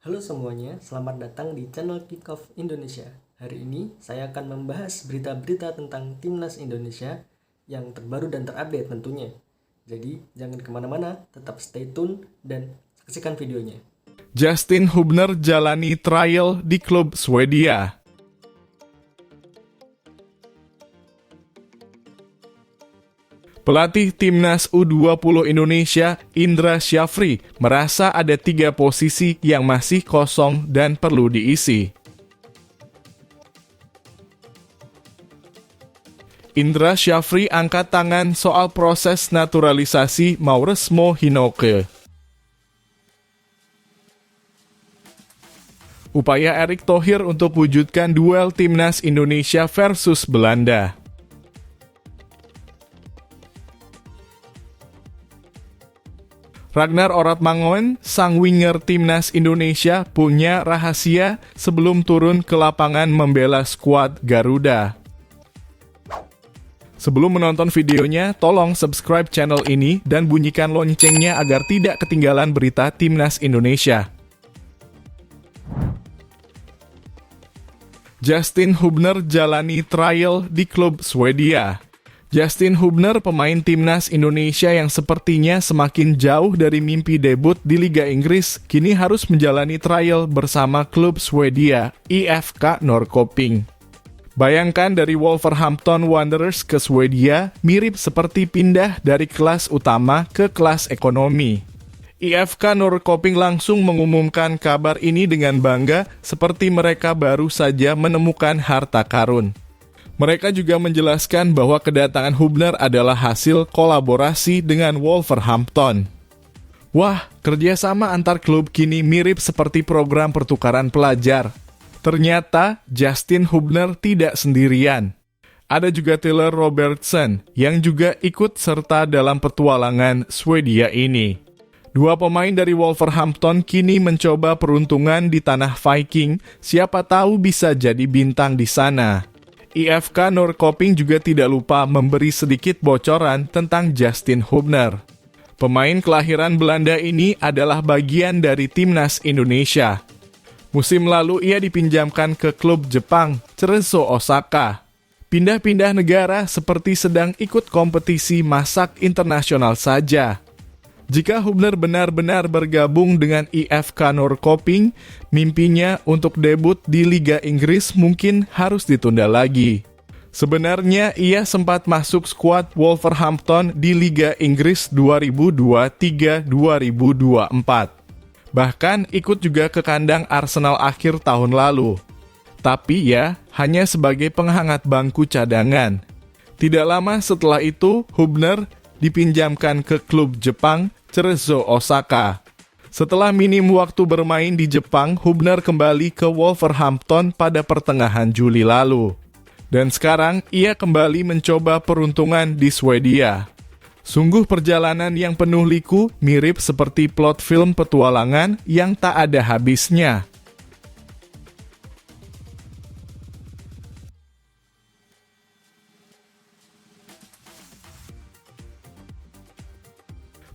Halo semuanya, selamat datang di channel Kickoff Indonesia. Hari ini saya akan membahas berita-berita tentang Timnas Indonesia yang terbaru dan terupdate tentunya. Jadi jangan kemana-mana, tetap stay tune dan saksikan videonya. Justin Hubner jalani trial di klub Swedia. Pelatih Timnas U20 Indonesia, Indra Syafri, merasa ada 3 posisi yang masih kosong dan perlu diisi. Indra Syafri angkat tangan soal proses naturalisasi Mauresmo Hinoke. Upaya Erick Thohir untuk wujudkan duel Timnas Indonesia versus Belanda. Ragnar Oratmangoen, sang winger Timnas Indonesia, punya rahasia sebelum turun ke lapangan membela skuad Garuda. Sebelum menonton videonya, tolong subscribe channel ini dan bunyikan loncengnya agar tidak ketinggalan berita Timnas Indonesia. Justin Hubner jalani trial di klub Swedia. Justin Hubner, pemain Timnas Indonesia yang sepertinya semakin jauh dari mimpi debut di Liga Inggris, kini harus menjalani trial bersama klub Swedia, IFK Norrköping. Bayangkan dari Wolverhampton Wanderers ke Swedia, mirip seperti pindah dari kelas utama ke kelas ekonomi. IFK Norrköping langsung mengumumkan kabar ini dengan bangga, seperti mereka baru saja menemukan harta karun. Mereka juga menjelaskan bahwa kedatangan Hubner adalah hasil kolaborasi dengan Wolverhampton. Wah, kerjasama antar klub kini mirip seperti program pertukaran pelajar. Ternyata Justin Hubner tidak sendirian. Ada juga Taylor Robertson yang juga ikut serta dalam petualangan Swedia ini. Dua pemain dari Wolverhampton kini mencoba peruntungan di tanah Viking, siapa tahu bisa jadi bintang di sana. IFK Norrköping juga tidak lupa memberi sedikit bocoran tentang Justin Hubner. Pemain kelahiran Belanda ini adalah bagian dari Timnas Indonesia. Musim lalu ia dipinjamkan ke klub Jepang, Cerezo Osaka. Pindah-pindah negara seperti sedang ikut kompetisi masak internasional saja. Jika Hubner benar-benar bergabung dengan IFK Norrköping, mimpinya untuk debut di Liga Inggris mungkin harus ditunda lagi. Sebenarnya ia sempat masuk skuad Wolverhampton di Liga Inggris 2023-2024. Bahkan ikut juga ke kandang Arsenal akhir tahun lalu. Tapi ya, hanya sebagai penghangat bangku cadangan. Tidak lama setelah itu, Hubner dipinjamkan ke klub Jepang, Cerezo Osaka. Setelah minim waktu bermain di Jepang, Hubner kembali ke Wolverhampton pada pertengahan Juli lalu. Dan sekarang ia kembali mencoba peruntungan di Swedia. Sungguh perjalanan yang penuh liku, mirip seperti plot film petualangan yang tak ada habisnya.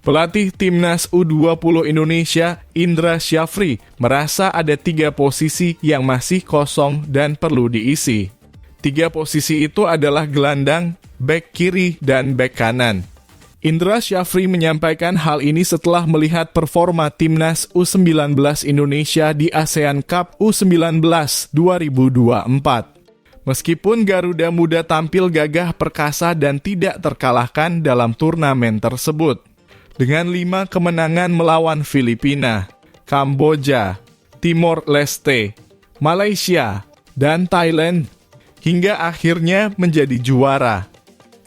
Pelatih Timnas U20 Indonesia, Indra Syafri, merasa ada 3 posisi yang masih kosong dan perlu diisi. 3 posisi itu adalah gelandang, bek kiri, dan bek kanan. Indra Syafri menyampaikan hal ini setelah melihat performa Timnas U19 Indonesia di ASEAN Cup U19 2024. Meskipun Garuda Muda tampil gagah perkasa dan tidak terkalahkan dalam turnamen tersebut. Dengan 5 kemenangan melawan Filipina, Kamboja, Timor Leste, Malaysia, dan Thailand, hingga akhirnya menjadi juara.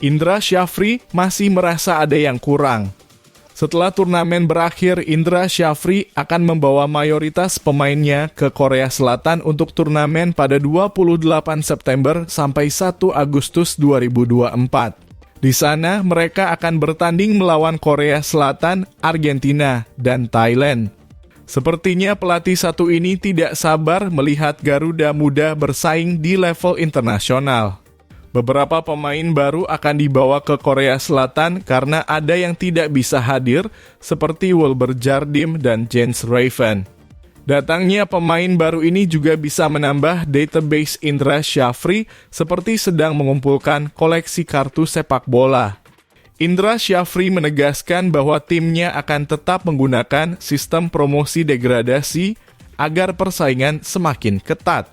Indra Syafri masih merasa ada yang kurang. Setelah turnamen berakhir, Indra Syafri akan membawa mayoritas pemainnya ke Korea Selatan untuk turnamen pada 28 September sampai 1 Agustus 2024. Di sana, mereka akan bertanding melawan Korea Selatan, Argentina, dan Thailand. Sepertinya pelatih satu ini tidak sabar melihat Garuda Muda bersaing di level internasional. Beberapa pemain baru akan dibawa ke Korea Selatan karena ada yang tidak bisa hadir, seperti Wilber Jardim dan Jens Raven. Datangnya pemain baru ini juga bisa menambah database Indra Syafri seperti sedang mengumpulkan koleksi kartu sepak bola. Indra Syafri menegaskan bahwa timnya akan tetap menggunakan sistem promosi degradasi agar persaingan semakin ketat.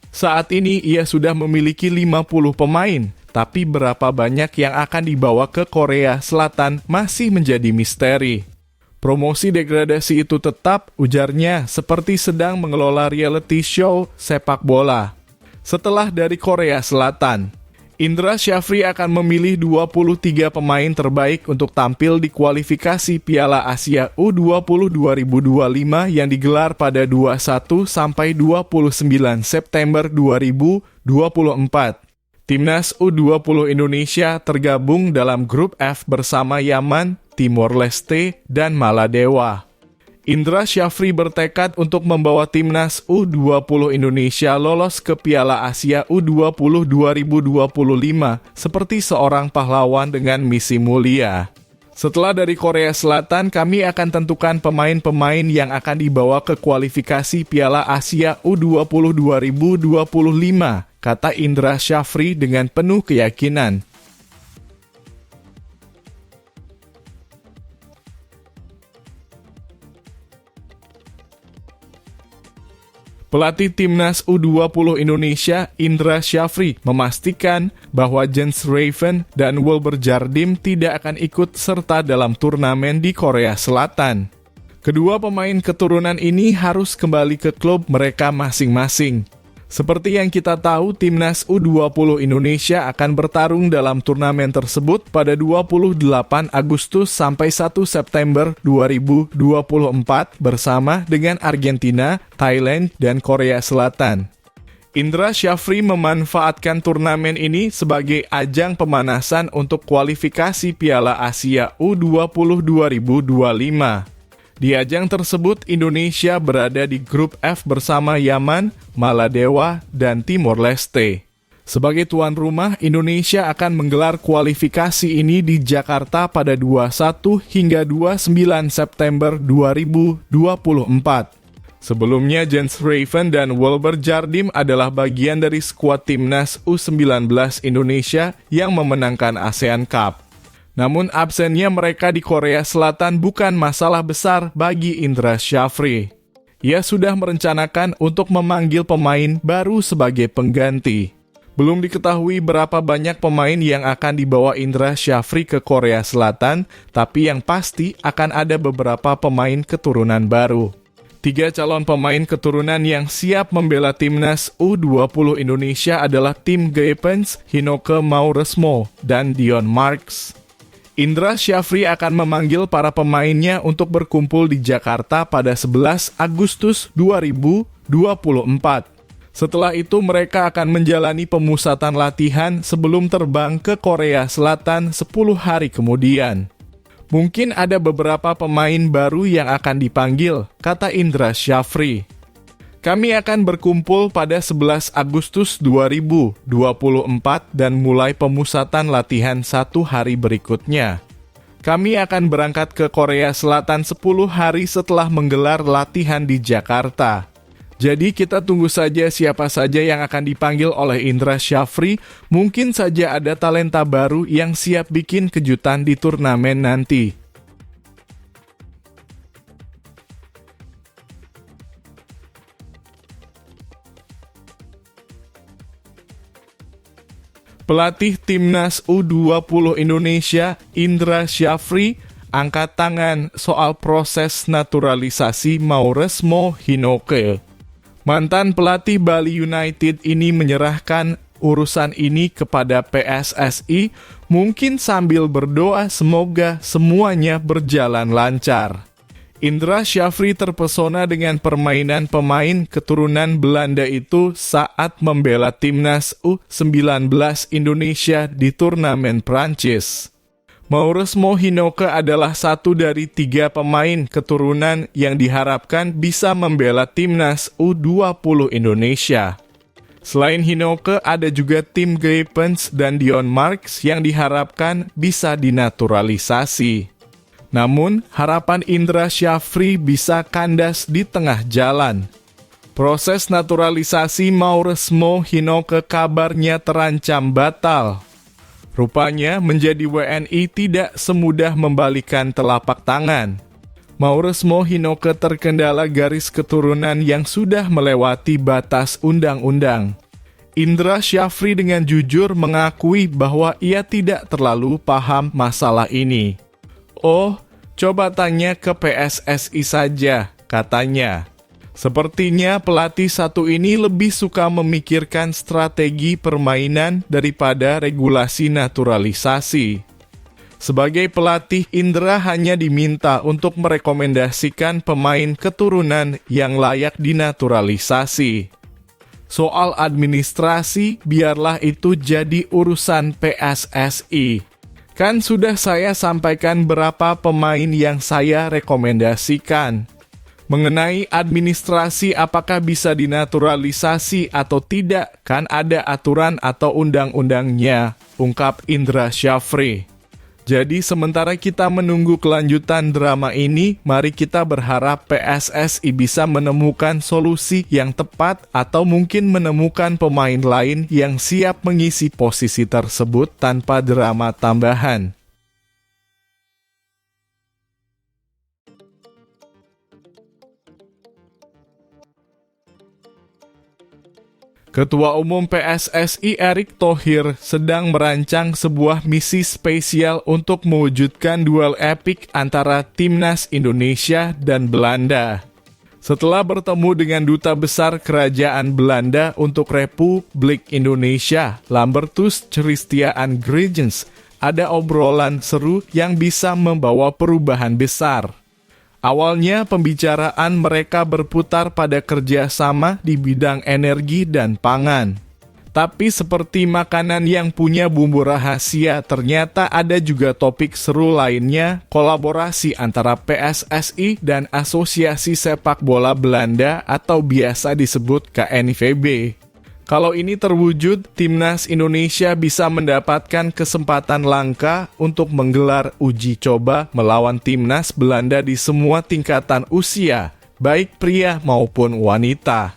Saat ini ia sudah memiliki 50 pemain, tapi berapa banyak yang akan dibawa ke Korea Selatan masih menjadi misteri. Promosi degradasi itu tetap, ujarnya, seperti sedang mengelola reality show sepak bola. Setelah dari Korea Selatan, Indra Syafri akan memilih 23 pemain terbaik untuk tampil di kualifikasi Piala Asia U20 2025 yang digelar pada 21 sampai 29 September 2024. Timnas U20 Indonesia tergabung dalam grup F bersama Yaman, Timor Leste, dan Maladewa. Indra Syafri bertekad untuk membawa timnas U20 Indonesia lolos ke Piala Asia U20 2025 seperti seorang pahlawan dengan misi mulia. Setelah dari Korea Selatan, kami akan tentukan pemain-pemain yang akan dibawa ke kualifikasi Piala Asia U20 2025, kata Indra Syafri dengan penuh keyakinan. Pelatih Timnas U20 Indonesia, Indra Syafri, memastikan bahwa Jens Raven dan Wilber Jardim tidak akan ikut serta dalam turnamen di Korea Selatan. Kedua pemain keturunan ini harus kembali ke klub mereka masing-masing. Seperti yang kita tahu, Timnas U20 Indonesia akan bertarung dalam turnamen tersebut pada 28 Agustus sampai 1 September 2024 bersama dengan Argentina, Thailand, dan Korea Selatan. Indra Syafri memanfaatkan turnamen ini sebagai ajang pemanasan untuk kualifikasi Piala Asia U20 2025. Di ajang tersebut, Indonesia berada di grup F bersama Yaman, Maladewa, dan Timor Leste. Sebagai tuan rumah, Indonesia akan menggelar kualifikasi ini di Jakarta pada 21 hingga 29 September 2024. Sebelumnya, Jens Raven dan Wilber Jardim adalah bagian dari skuad timnas U19 Indonesia yang memenangkan ASEAN Cup. Namun absennya mereka di Korea Selatan bukan masalah besar bagi Indra Syafri. Ia sudah merencanakan untuk memanggil pemain baru sebagai pengganti. Belum diketahui berapa banyak pemain yang akan dibawa Indra Syafri ke Korea Selatan, tapi yang pasti akan ada beberapa pemain keturunan baru. 3 calon pemain keturunan yang siap membela timnas U20 Indonesia adalah Tim Geipens, Hinoke Mauresmo, dan Dion Marks. Indra Syafri akan memanggil para pemainnya untuk berkumpul di Jakarta pada 11 Agustus 2024. Setelah itu mereka akan menjalani pemusatan latihan sebelum terbang ke Korea Selatan 10 hari kemudian. Mungkin ada beberapa pemain baru yang akan dipanggil, kata Indra Syafri. Kami akan berkumpul pada 11 Agustus 2024 dan mulai pemusatan latihan 1 hari berikutnya. Kami akan berangkat ke Korea Selatan 10 hari setelah menggelar latihan di Jakarta. Jadi kita tunggu saja siapa saja yang akan dipanggil oleh Indra Syafri. Mungkin saja ada talenta baru yang siap bikin kejutan di turnamen nanti. Pelatih Timnas U20 Indonesia, Indra Syafri, angkat tangan soal proses naturalisasi Mauresmo Hinoke. Mantan pelatih Bali United ini menyerahkan urusan ini kepada PSSI, mungkin sambil berdoa semoga semuanya berjalan lancar. Indra Syafri terpesona dengan permainan pemain keturunan Belanda itu saat membela timnas U19 Indonesia di turnamen Prancis. Mauresmo Hinoke adalah satu dari 3 pemain keturunan yang diharapkan bisa membela timnas U20 Indonesia. Selain Hinoke, ada juga Tim Geipens dan Dion Marks yang diharapkan bisa dinaturalisasi. Namun, harapan Indra Syafri bisa kandas di tengah jalan. Proses naturalisasi Mauresmo Hinoke kabarnya terancam batal. Rupanya menjadi WNI tidak semudah membalikan telapak tangan. Mauresmo Hinoke terkendala garis keturunan yang sudah melewati batas undang-undang. Indra Syafri dengan jujur mengakui bahwa ia tidak terlalu paham masalah ini. "Oh, coba tanya ke PSSI saja," katanya. Sepertinya pelatih satu ini lebih suka memikirkan strategi permainan daripada regulasi naturalisasi. Sebagai pelatih, Indra hanya diminta untuk merekomendasikan pemain keturunan yang layak dinaturalisasi. Soal administrasi, biarlah itu jadi urusan PSSI. Kan sudah saya sampaikan berapa pemain yang saya rekomendasikan. Mengenai administrasi apakah bisa dinaturalisasi atau tidak, kan ada aturan atau undang-undangnya, ungkap Indra Syafri. Jadi sementara kita menunggu kelanjutan drama ini, mari kita berharap PSSI bisa menemukan solusi yang tepat atau mungkin menemukan pemain lain yang siap mengisi posisi tersebut tanpa drama tambahan. Ketua Umum PSSI Erick Thohir sedang merancang sebuah misi spesial untuk mewujudkan duel epik antara Timnas Indonesia dan Belanda. Setelah bertemu dengan Duta Besar Kerajaan Belanda untuk Republik Indonesia, Lambertus Christiaan Gregens, ada obrolan seru yang bisa membawa perubahan besar. Awalnya pembicaraan mereka berputar pada kerjasama di bidang energi dan pangan. Tapi seperti makanan yang punya bumbu rahasia, ternyata ada juga topik seru lainnya, kolaborasi antara PSSI dan Asosiasi Sepak Bola Belanda atau biasa disebut KNVB. Kalau ini terwujud, Timnas Indonesia bisa mendapatkan kesempatan langka untuk menggelar uji coba melawan Timnas Belanda di semua tingkatan usia, baik pria maupun wanita.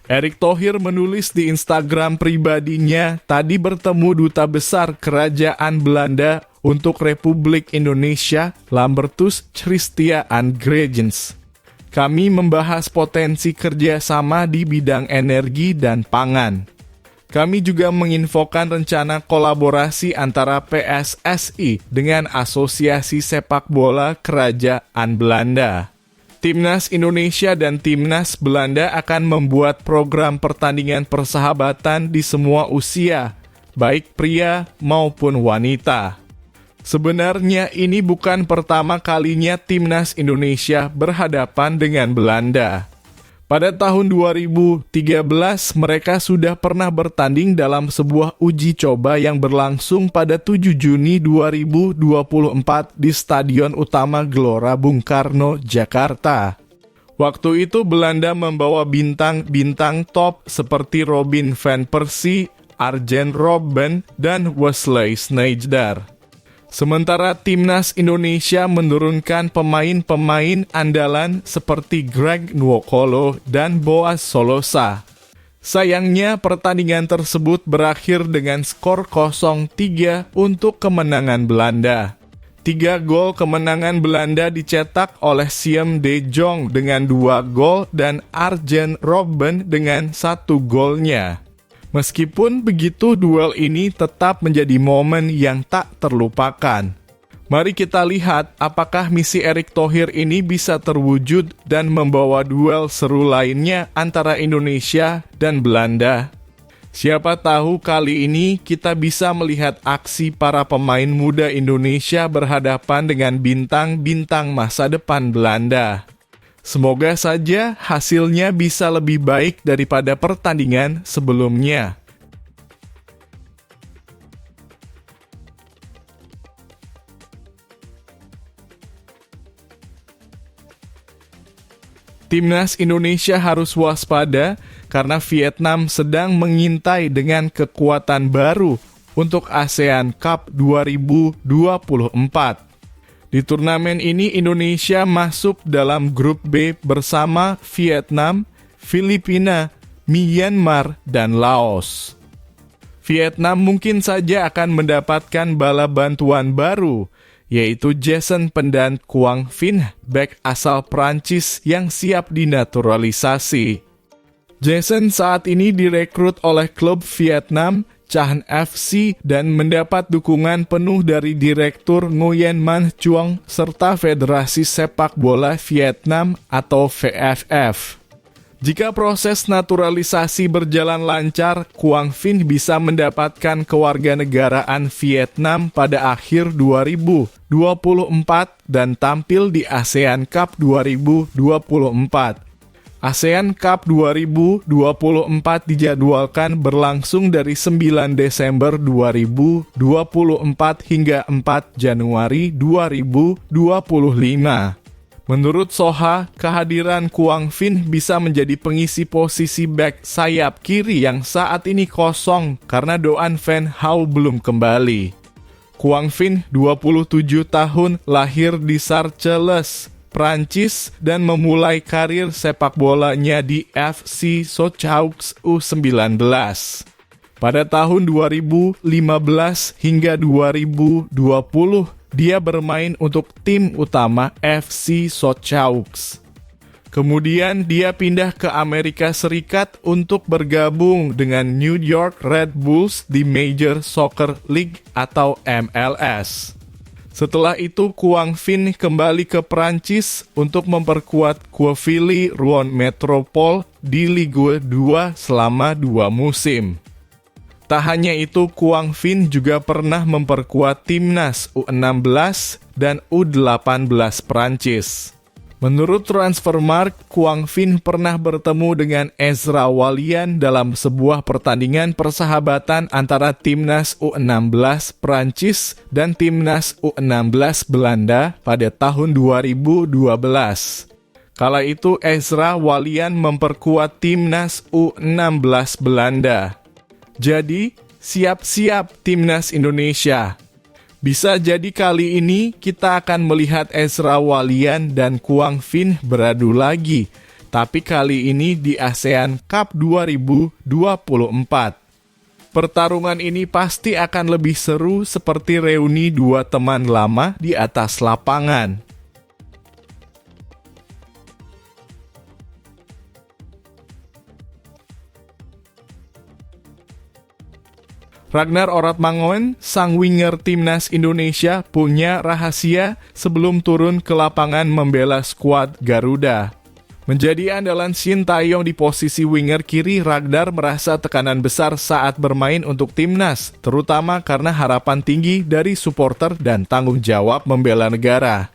Erick Thohir menulis di Instagram pribadinya, tadi bertemu Duta Besar Kerajaan Belanda untuk Republik Indonesia, Lambertus Christiaan Gregens. Kami membahas potensi kerjasama di bidang energi dan pangan. Kami juga menginfokan rencana kolaborasi antara PSSI dengan Asosiasi Sepak Bola Kerajaan Belanda. Timnas Indonesia dan Timnas Belanda akan membuat program pertandingan persahabatan di semua usia, baik pria maupun wanita. Sebenarnya ini bukan pertama kalinya Timnas Indonesia berhadapan dengan Belanda. Pada tahun 2013, mereka sudah pernah bertanding dalam sebuah uji coba yang berlangsung pada 7 Juni 2024 di Stadion Utama Gelora Bung Karno, Jakarta. Waktu itu Belanda membawa bintang-bintang top seperti Robin van Persie, Arjen Robben, dan Wesley Sneijder. Sementara Timnas Indonesia menurunkan pemain-pemain andalan seperti Greg Nwokolo dan Boaz Solosa. Sayangnya pertandingan tersebut berakhir dengan skor 0-3 untuk kemenangan Belanda. 3 gol kemenangan Belanda dicetak oleh Siem de Jong dengan 2 gol dan Arjen Robben dengan 1 golnya. Meskipun begitu, duel ini tetap menjadi momen yang tak terlupakan. Mari kita lihat apakah misi Erick Thohir ini bisa terwujud dan membawa duel seru lainnya antara Indonesia dan Belanda. Siapa tahu kali ini kita bisa melihat aksi para pemain muda Indonesia berhadapan dengan bintang-bintang masa depan Belanda. Semoga saja hasilnya bisa lebih baik daripada pertandingan sebelumnya. Timnas Indonesia harus waspada karena Vietnam sedang mengintai dengan kekuatan baru untuk ASEAN Cup 2024. Di turnamen ini Indonesia masuk dalam grup B bersama Vietnam, Filipina, Myanmar, dan Laos. Vietnam mungkin saja akan mendapatkan bala bantuan baru, yaitu Jason Pendant Quang Vinh, bek asal Prancis yang siap dinaturalisasi. Jason saat ini direkrut oleh klub Vietnam, Chanh FC, dan mendapat dukungan penuh dari Direktur Nguyen Man Chuong serta Federasi Sepak Bola Vietnam atau VFF. Jika proses naturalisasi berjalan lancar, Quang Vinh bisa mendapatkan kewarganegaraan Vietnam pada akhir 2024 dan tampil di ASEAN Cup 2024. ASEAN Cup 2024 dijadwalkan berlangsung dari 9 Desember 2024 hingga 4 Januari 2025. Menurut Soha, kehadiran Quang Vinh bisa menjadi pengisi posisi bek sayap kiri yang saat ini kosong karena Doan Van Hau belum kembali. Quang Vinh, 27 tahun, lahir di Sarcelles, Prancis, dan memulai karir sepak bolanya di FC Sochaux U19. Pada tahun 2015 hingga 2020, dia bermain untuk tim utama FC Sochaux. Kemudian dia pindah ke Amerika Serikat untuk bergabung dengan New York Red Bulls di Major Soccer League atau MLS. Setelah itu Quang Vinh kembali ke Prancis untuk memperkuat Quevilly Rouen Metropole di Ligue 2 selama 2 musim. Tak hanya itu, Quang Vinh juga pernah memperkuat timnas U16 dan U18 Prancis. Menurut Transfermarkt, Quang Vinh pernah bertemu dengan Ezra Walian dalam sebuah pertandingan persahabatan antara timnas U16 Prancis dan timnas U16 Belanda pada tahun 2012. Kala itu Ezra Walian memperkuat timnas U16 Belanda. Jadi, siap-siap timnas Indonesia. Bisa jadi kali ini kita akan melihat Ezra Walian dan Quang Vinh beradu lagi, tapi kali ini di ASEAN Cup 2024. Pertarungan ini pasti akan lebih seru seperti reuni dua teman lama di atas lapangan. Ragnar Oratmangoen, sang winger timnas Indonesia, punya rahasia sebelum turun ke lapangan membela skuad Garuda. Menjadi andalan Sintayong di posisi winger kiri, Ragnar merasa tekanan besar saat bermain untuk timnas, terutama karena harapan tinggi dari supporter dan tanggung jawab membela negara.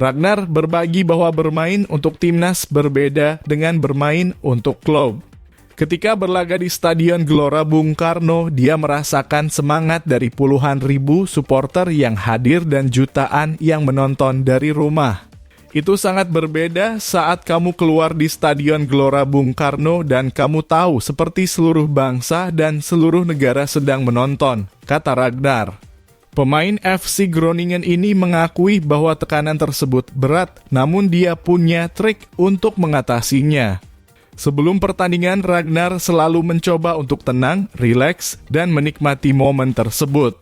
Ragnar berbagi bahwa bermain untuk timnas berbeda dengan bermain untuk klub. Ketika berlaga di Stadion Gelora Bung Karno, dia merasakan semangat dari puluhan ribu supporter yang hadir dan jutaan yang menonton dari rumah. Itu sangat berbeda saat kamu keluar di Stadion Gelora Bung Karno dan kamu tahu seperti seluruh bangsa dan seluruh negara sedang menonton, kata Ragnar. Pemain FC Groningen ini mengakui bahwa tekanan tersebut berat, namun dia punya trik untuk mengatasinya. Sebelum pertandingan, Ragnar selalu mencoba untuk tenang, rileks, dan menikmati momen tersebut.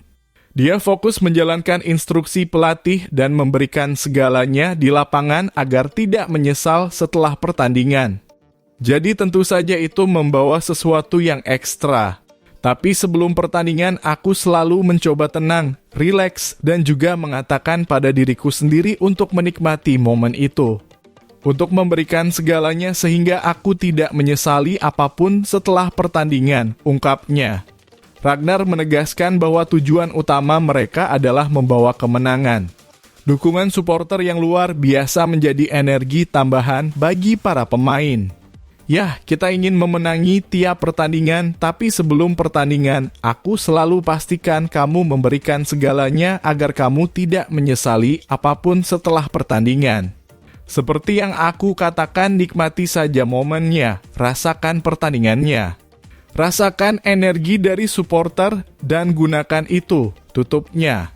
Dia fokus menjalankan instruksi pelatih dan memberikan segalanya di lapangan agar tidak menyesal setelah pertandingan. Jadi tentu saja itu membawa sesuatu yang ekstra. Tapi sebelum pertandingan, aku selalu mencoba tenang, rileks, dan juga mengatakan pada diriku sendiri untuk menikmati momen itu. Untuk memberikan segalanya sehingga aku tidak menyesali apapun setelah pertandingan, ungkapnya. Ragnar menegaskan bahwa tujuan utama mereka adalah membawa kemenangan. Dukungan supporter yang luar biasa menjadi energi tambahan bagi para pemain. Ya, kita ingin memenangi tiap pertandingan, tapi sebelum pertandingan, aku selalu pastikan kamu memberikan segalanya agar kamu tidak menyesali apapun setelah pertandingan. Seperti yang aku katakan, nikmati saja momennya, rasakan pertandingannya. Rasakan energi dari supporter dan gunakan itu, tutupnya.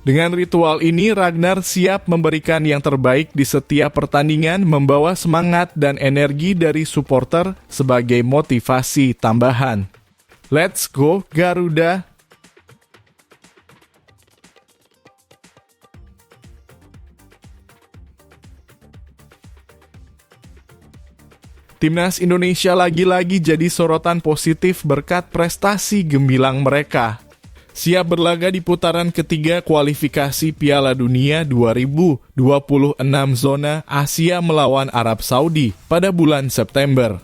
Dengan ritual ini, Ragnar siap memberikan yang terbaik di setiap pertandingan, membawa semangat dan energi dari supporter sebagai motivasi tambahan. Let's go Garuda! Timnas Indonesia lagi-lagi jadi sorotan positif berkat prestasi gemilang mereka. Siap berlaga di putaran ketiga kualifikasi Piala Dunia 2026 zona Asia melawan Arab Saudi pada bulan September.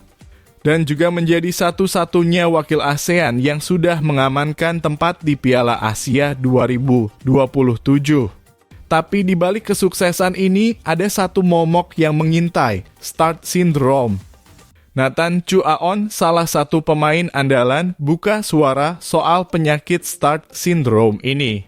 Dan juga menjadi satu-satunya wakil ASEAN yang sudah mengamankan tempat di Piala Asia 2027. Tapi di balik kesuksesan ini ada satu momok yang mengintai, start syndrome. Nathan Chuaon, salah satu pemain andalan, buka suara soal penyakit start syndrome ini.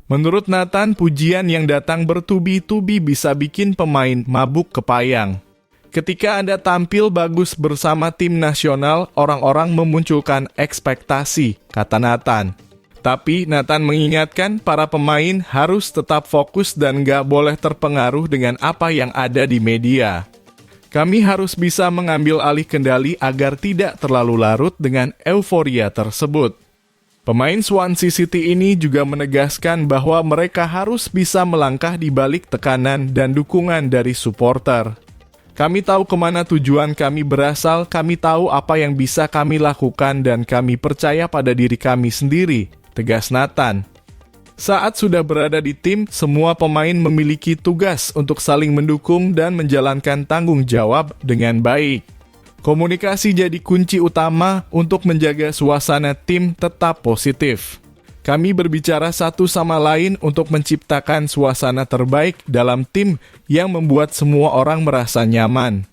Menurut Nathan, pujian yang datang bertubi-tubi bisa bikin pemain mabuk kepayang. Ketika Anda tampil bagus bersama tim nasional, orang-orang memunculkan ekspektasi, kata Nathan. Tapi Nathan mengingatkan para pemain harus tetap fokus dan gak boleh terpengaruh dengan apa yang ada di media. Kami harus bisa mengambil alih kendali agar tidak terlalu larut dengan euforia tersebut. Pemain Swansea City ini juga menegaskan bahwa mereka harus bisa melangkah di balik tekanan dan dukungan dari supporter. Kami tahu kemana tujuan kami berasal, kami tahu apa yang bisa kami lakukan dan kami percaya pada diri kami sendiri, tegas Nathan. Saat sudah berada di tim, semua pemain memiliki tugas untuk saling mendukung dan menjalankan tanggung jawab dengan baik. Komunikasi jadi kunci utama untuk menjaga suasana tim tetap positif. Kami berbicara satu sama lain untuk menciptakan suasana terbaik dalam tim yang membuat semua orang merasa nyaman.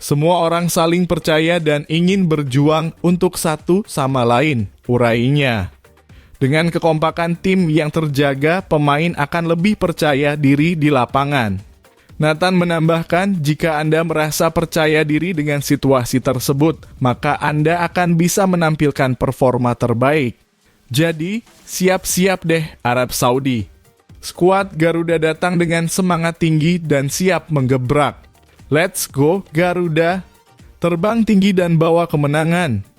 Semua orang saling percaya dan ingin berjuang untuk satu sama lain, urainya. Dengan kekompakan tim yang terjaga, pemain akan lebih percaya diri di lapangan. Nathan menambahkan, jika Anda merasa percaya diri dengan situasi tersebut, maka Anda akan bisa menampilkan performa terbaik. Jadi, siap-siap deh Arab Saudi. Skuad Garuda datang dengan semangat tinggi dan siap menggebrak. Let's go Garuda! Terbang tinggi dan bawa kemenangan.